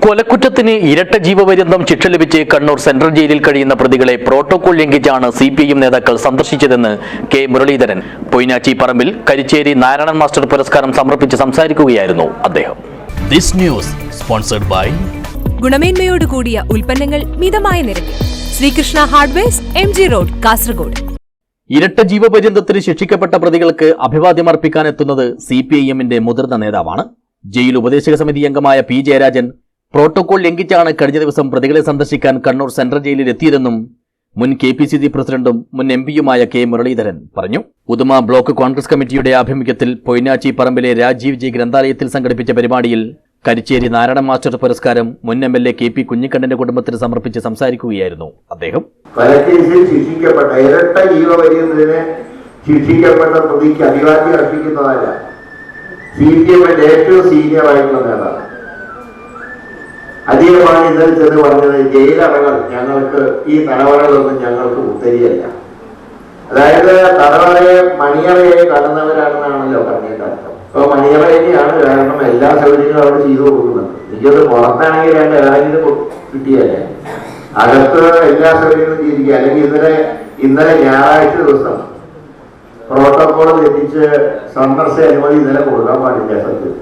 കൊലക്കുറ്റത്തിന് ഇരട്ട ജീവപര്യന്തം ശിക്ഷ ലഭിച്ച് കണ്ണൂർ സെൻട്രൽ ജയിലിൽ കഴിയുന്ന പ്രതികളെ പ്രോട്ടോകോൾ ലംഘിച്ചാണ് സിപിഐഎം നേതാക്കൾ സന്ദർശിച്ചതെന്ന് കെ മുരളീധരൻ പൊയ്നാച്ചി പറമ്പിൽ കരിച്ചേരി നാരായണൻ മാസ്റ്റർ പുരസ്കാരം സമർപ്പിച്ച് സംസാരിക്കുകയായിരുന്നു അദ്ദേഹം. ഗുണമേന്മയോട് കൂടിയ ഉൽപ്പന്നങ്ങൾ മിതമായ നിരക്കിൽ Sreekrishna hardwares, MG road, Kasaragod. ഇരട്ട ജീവപര്യന്തത്തിന് ശിക്ഷിക്കപ്പെട്ട പ്രതികൾക്ക് അഭിവാദ്യമർപ്പിക്കാനെത്തുന്നത് സിപിഐഎമ്മിന്റെ മുതിർന്ന നേതാവാണ്. ജയിൽ ഉപദേശക സമിതി അംഗമായ പി ജയരാജൻ പ്രോട്ടോകോൾ ലംഘിച്ചാണ് കഴിഞ്ഞ ദിവസം പ്രതികളെ സന്ദർശിക്കാൻ കണ്ണൂർ സെൻട്രൽ ജയിലിൽ എത്തിയതെന്നും മുൻ KPCC പ്രസിഡന്റും മുൻ MPയുമായ കെ മുരളീധരൻ പറഞ്ഞു. ഉദുമ ബ്ലോക്ക് കോൺഗ്രസ് കമ്മിറ്റിയുടെ ആഭിമുഖ്യത്തിൽ പൊയ്നാച്ചി പറമ്പിലെ രാജീവ് ജി ഗ്രന്ഥാലയത്തിൽ സംഘടിപ്പിച്ച പരിപാടിയിൽ കരിച്ചേരി നാരായണൻ മാസ്റ്റർ പുരസ്കാരം മുൻ MLA KP കുഞ്ഞിക്കണ്ണന്റെ കുടുംബത്തിന് സമർപ്പിച്ച് സംസാരിക്കുകയായിരുന്നു അദ്ദേഹം. കൊലക്കേസിൽ ശിക്ഷിക്കപ്പെട്ട ഇരട്ട ജീവപര്യന്തത്തിന് ശിക്ഷിക്കപ്പെട്ട പ്രതിക്ക് അഭിവാദ്യം അർപ്പിക്കുന്നതല്ല സിപിഎമ്മിന്റെ ഏറ്റവും സീനിയർ ആയിട്ടുള്ള നേതാവ്. അദ്ദേഹമാണ് ഇന്നലെ ചെന്ന് പറഞ്ഞത്, ജയിലറകൾ ഞങ്ങൾക്ക് ഈ തലവറകളൊന്നും ഞങ്ങൾക്ക് ഉത്തരിയല്ല. അതായത് തലവറയെ മണിയറയെ കടന്നവരാണെന്നാണല്ലോ പറഞ്ഞതിന്റെ അർത്ഥം. അപ്പൊ മണിയറ തന്നെയാണ്, കാരണം എല്ലാ സൗകര്യങ്ങളും അവിടെ ചെയ്തു കൊടുക്കുന്നത്. എനിക്കത് പുറത്താണെങ്കിൽ രണ്ട് ഏതെങ്കിലും കിട്ടിയല്ലേ, അകത്ത് എല്ലാ സൗകര്യങ്ങളും ചെയ്തിരിക്കുക. അല്ലെങ്കിൽ ഇന്നലെ ഞായറാഴ്ച ദിവസം പ്രോട്ടോകോൾ തെറ്റിച്ച് സന്ദർശന അനുമതി ഇന്നലെ കൊടുക്കാൻ പാടില്ല. സത്യം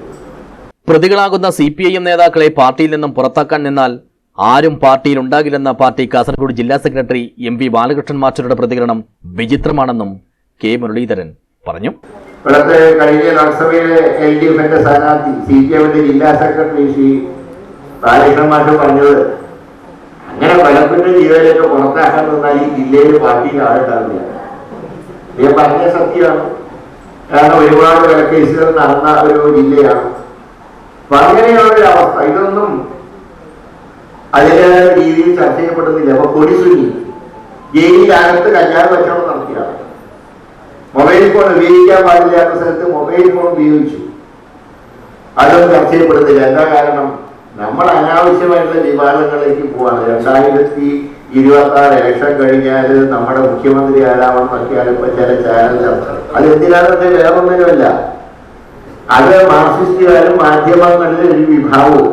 പ്രതികളാകുന്ന സിപിഐഎം നേതാക്കളെ പാർട്ടിയിൽ നിന്നും പുറത്താക്കാൻ നിന്നാൽ ആരും പാർട്ടിയിൽ ഉണ്ടാകില്ലെന്ന പാർട്ടി കാസർഗോഡ് ജില്ലാ സെക്രട്ടറി MP ബാലകൃഷ്ണൻ മാസ്റ്ററുടെ പ്രതികരണം വിചിത്രമാണെന്നും കെ മുരളീധരൻ പറഞ്ഞു. ഇവിടുത്തെ കഴിഞ്ഞ ലോക്സഭയിലെ LDFന്റെ സ്ഥാനാർത്ഥി CPIന്റെ ജില്ലാ സെക്രട്ടറി ശ്രീ ബാലകൃഷ്ണൻ മാസ്റ്റർ പറഞ്ഞത്, അങ്ങനെ കൊലക്കുറ്റ ജീവനൊക്കെ പുറത്താക്കാൻ നിന്നാൽ ഈ ജില്ലയിൽ പാർട്ടിയിൽ ആളുണ്ടാവില്ല. ഞാൻ പറഞ്ഞ സത്യമാണ്. കാരണം ഒരുപാട് കൊലക്കേസുകൾ നടന്ന ഒരു ജില്ലയാണ്. അപ്പൊ അങ്ങനെയുള്ളൊരു അവസ്ഥ, ഇതൊന്നും അതിൻ്റെതായ രീതിയിൽ ചർച്ച ചെയ്യപ്പെടുന്നില്ല. അപ്പൊ കൊടിസുനി ജയിലിനകത്ത് കല്യാണ കച്ചവടം നടത്തിയാണ്. മൊബൈൽ ഫോൺ ഉപയോഗിക്കാൻ പാടില്ലാത്ത സ്ഥലത്ത് മൊബൈൽ ഫോൺ ഉപയോഗിച്ചു. അതൊന്നും ചർച്ച ചെയ്യപ്പെടുന്നില്ല. എന്താ കാരണം? നമ്മൾ അനാവശ്യമായിട്ടുള്ള വിവാദങ്ങളിലേക്ക് പോവാണ്. 2026 ഇലക്ഷൻ കഴിഞ്ഞാൽ നമ്മുടെ മുഖ്യമന്ത്രി ആരാവണമെന്നൊക്കെയാണ് ഇപ്പൊ ചില ചാനൽ ചർച്ചകൾ. അതെന്തിനാണെന്ന് വേറൊന്നിനുമല്ല, അത് മാർക്സിസ്റ്റുകാരും മാധ്യമങ്ങളിലെ ഒരു വിഭാഗവും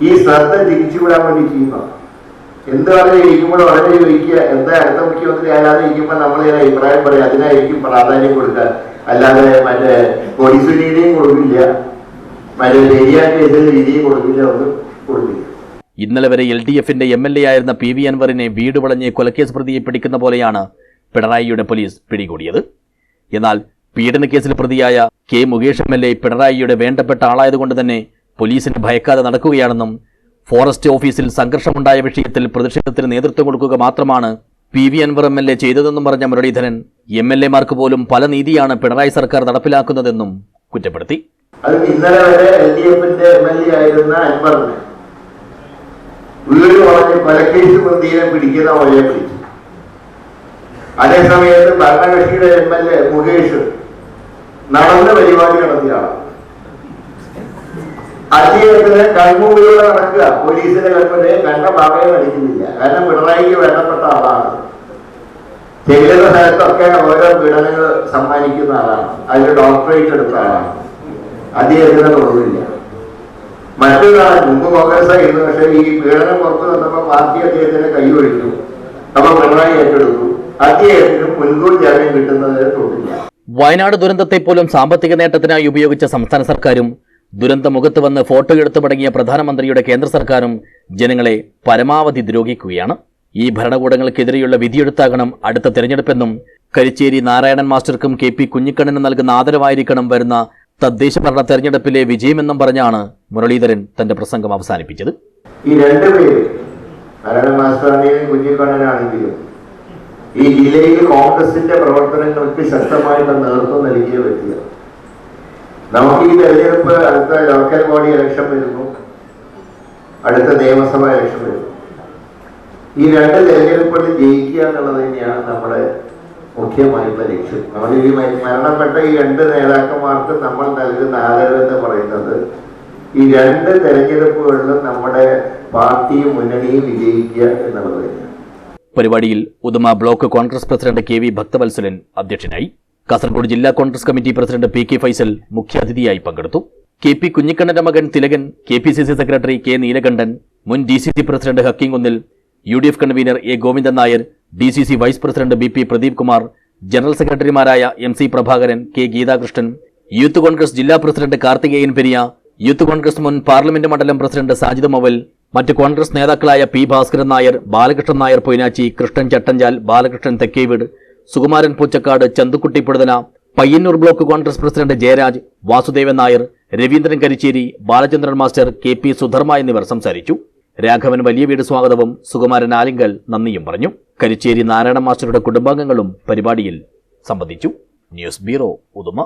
ഈ ശ്രദ്ധ തിരിച്ചുവിടാൻ വേണ്ടി ചെയ്യുന്നു. എന്ത് വളരെ ഇരിക്കുമ്പോൾ വളരെ ചോദിക്കുക, എന്താ അടുത്ത മുഖ്യമന്ത്രി ആരാതെ ഇരിക്കുമ്പോൾ നമ്മൾ ഞാൻ അഭിപ്രായം പറയാം, അതിനായിരിക്കും പ്രാധാന്യം കൊടുക്കുക. അല്ലാതെ മറ്റേ കൊടിസുനിയുടെയും കൊടുക്കില്ല, മറ്റേ പെരിയാർ കേസിൽ രീതിയും കൊടുക്കില്ല, ഒന്നും കൊടുക്കില്ല. ഇന്നലെ വരെ LDFന്റെ MLA ആയിരുന്ന PV അൻവറിനെ വീട് വളഞ്ഞ് കൊലക്കേസ് പ്രതിയെ പിടിക്കുന്ന പോലെയാണ് പിണറായിയുടെ പോലീസ് പിടികൂടിയത്. എന്നാൽ പീഡനക്കേസിൽ പ്രതിയായ K മുകേഷ് MLA പിണറായിയുടെ വേണ്ടപ്പെട്ട ആളായതുകൊണ്ട് തന്നെ പോലീസിന് ഭയക്കാതെ നടക്കുകയാണെന്നും ഫോറസ്റ്റ് ഓഫീസിൽ സംഘർഷമുണ്ടായ വിഷയത്തിൽ പ്രതിഷേധത്തിന് നേതൃത്വം കൊടുക്കുക മാത്രമാണ് PV അൻവർ MLA ചെയ്തതെന്നും പറഞ്ഞ മുരളീധരൻ MLAമാർക്ക് പോലും പല നീതിയാണ് പിണറായി സർക്കാർ നടപ്പിലാക്കുന്നതെന്നും കുറ്റപ്പെടുത്തി. അത് ഇന്നലെ വരെ LDFന്റെ MLA ആയിരുന്ന അൻവറിനെ വീട് വളഞ്ഞ് കൊലക്കേസ് പ്രതിയെ പിടിക്കുന്ന പോലെ പിടിച്ചു. അതേസമയത്ത് ഭരണകക്ഷിയുടെ MLA മുകേഷ് നടന്ന പരിപാടി നടത്തിയാണ്. അദ്ദേഹത്തിന് കൺമുമ്പിലൂടെ നടക്കുക, പോലീസിന്റെ കൺമുന്നിൽ കണ്ട ഭാഗം നടിക്കുന്നില്ല. കാരണം പിണറായിക്ക് വേണ്ടപ്പെട്ട ആളാണ്. ചെല്ലുന്ന സ്ഥലത്തൊക്കെ ഓരോ പീഡനങ്ങൾ സമ്മാനിക്കുന്ന ആളാണ്. അതിന് ഡോക്ടറേറ്റ് എടുത്ത ആളാണ്. അദ്ദേഹത്തിന് തൊഴിലില്ല. മറ്റൊരാൾ മുമ്പ് കോൺഗ്രസ് ആയിരുന്നു, പക്ഷെ ഈ പീഡനം പുറത്തു വന്നപ്പോൾ പാർട്ടി അദ്ദേഹത്തിന് കൈയൊഴിച്ചു. അപ്പൊ പിണറായി ഏറ്റെടുത്തു. അദ്ദേഹത്തിനും മുൻകൂർ ജാമ്യം കിട്ടുന്നതിന് തൊഴിലില്ല. വയനാട് ദുരന്തത്തെ പോലും സാമ്പത്തിക നേട്ടത്തിനായി ഉപയോഗിച്ച സംസ്ഥാന സർക്കാരും ദുരന്ത മുഖത്ത് വന്ന് ഫോട്ടോ എടുത്തു മടങ്ങിയ പ്രധാനമന്ത്രിയുടെ കേന്ദ്ര സർക്കാരും ജനങ്ങളെ പരമാവധി ദ്രോഹിക്കുകയാണ്. ഈ ഭരണകൂടങ്ങൾക്കെതിരെയുള്ള വിധിയെടുത്താകണം അടുത്ത തെരഞ്ഞെടുപ്പെന്നും കരിച്ചേരി നാരായണൻ മാസ്റ്റർക്കും KP കുഞ്ഞിക്കണ്ണനും നൽകുന്ന ആദരവായിരിക്കണം വരുന്ന തദ്ദേശ ഭരണ തെരഞ്ഞെടുപ്പിലെ വിജയമെന്നും പറഞ്ഞാണ് മുരളീധരൻ തന്റെ പ്രസംഗം അവസാനിപ്പിച്ചത്. ഈ രണ്ടുപേര് നാരായണൻ മാസ്റ്ററാണെങ്കിലും കുഞ്ഞിക്കണ്ണനാണെങ്കിലും ഈ ജില്ലയിൽ കോൺഗ്രസിന്റെ പ്രവർത്തനങ്ങൾക്ക് ശക്തമായിട്ട് നേതൃത്വം നൽകിയ വ്യക്തിയാണ്. നമുക്ക് ഈ തെരഞ്ഞെടുപ്പ് അടുത്ത ലോക്കൽ ബോഡി ഇലക്ഷൻ വരുന്നു, അടുത്ത നിയമസഭാ ഇലക്ഷൻ വരുന്നു. ഈ രണ്ട് തെരഞ്ഞെടുപ്പുകളിൽ ജയിക്കുക എന്നുള്ളത് തന്നെയാണ് നമ്മുടെ മുഖ്യമായിട്ടുള്ള ലക്ഷ്യം. നമ്മൾ ഈ മരണപ്പെട്ട ഈ രണ്ട് നേതാക്കന്മാർക്ക് നമ്മൾ നൽകുന്ന ആദരവ് എന്ന് പറയുന്നത് ഈ രണ്ട് തെരഞ്ഞെടുപ്പുകളിലും നമ്മുടെ പാർട്ടിയും മുന്നണിയും വിജയിക്കുക എന്നുള്ളത് തന്നെയാണ്. പരിപാടിയിൽ Uduma block Congress president KV Bhakthavalsalan അധ്യക്ഷനായി. കാസർഗോഡ് ജില്ലാ Congress committee president PK Faisal മുഖ്യാതിഥിയായി പങ്കെടുത്തു. KP കുഞ്ഞിക്കണ്ണന്റെ മകൻ Thilakan, KPCC secretary K Neelakandan, മുൻ DCC president Hakimkunnil, UDF convener A Govindan Nair, DCC vice president BP Pradeep Kumar, general സെക്രട്ടറിമാരായ MC Prabhakaran, K Geethakrishnan, youth Congress ജില്ലാ പ്രസിഡന്റ് കാർത്തികേയൻ പെരിയ, യൂത്ത് കോൺഗ്രസ് മുൻ പാർലമെന്റ് മണ്ഡലം പ്രസിഡന്റ് സാജിദ് മവൽ, മറ്റ് കോൺഗ്രസ് നേതാക്കളായ P Bhaskaran Nair, Balakrishnan Nair Poinachi, Krishnan Chattanchal, Balakrishnan Thekkeveedu, Sukumaran Poochakkad, Chanthukutty Puzhuthana, Payyanur block Congress president Jayaraj, Vasudevan Nair, Raveendran Karicheri, Balachandran master, KP Sudharma എന്നിവർ സംസാരിച്ചു. രാഘവൻ വലിയ വീട് സ്വാഗതവും സുകുമാരൻ ആലിങ്കൽ നന്ദിയും പറഞ്ഞു. കരിച്ചേരി നാരായണ മാസ്റ്ററുടെ കുടുംബാംഗങ്ങളും പരിപാടിയിൽ സംബന്ധിച്ചു. News bureau, Uduma.